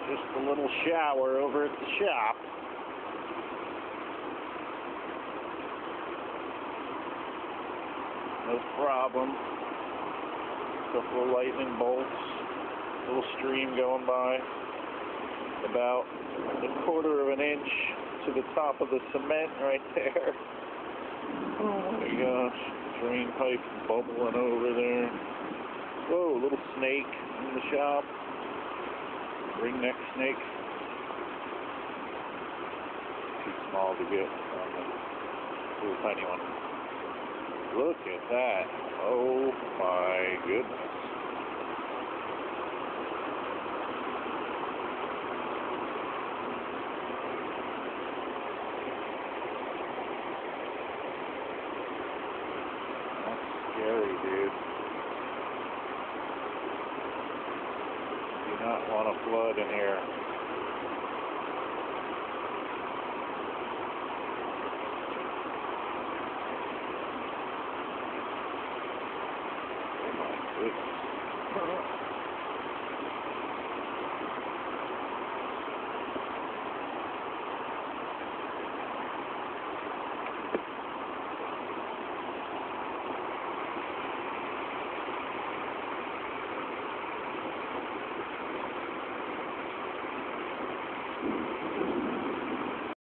Just a little shower over at the shop. No problem. Couple of lightning bolts. Little stream going by. About a quarter of an inch to the top of the cement right there. Oh my gosh. Drain pipe bubbling over there. Whoa, little snake in the shop. Ringneck snake. Too small to get on the little tiny one. Look at that. Oh my goodness. That's scary, dude. Do not want to flood in here. Oh my goodness.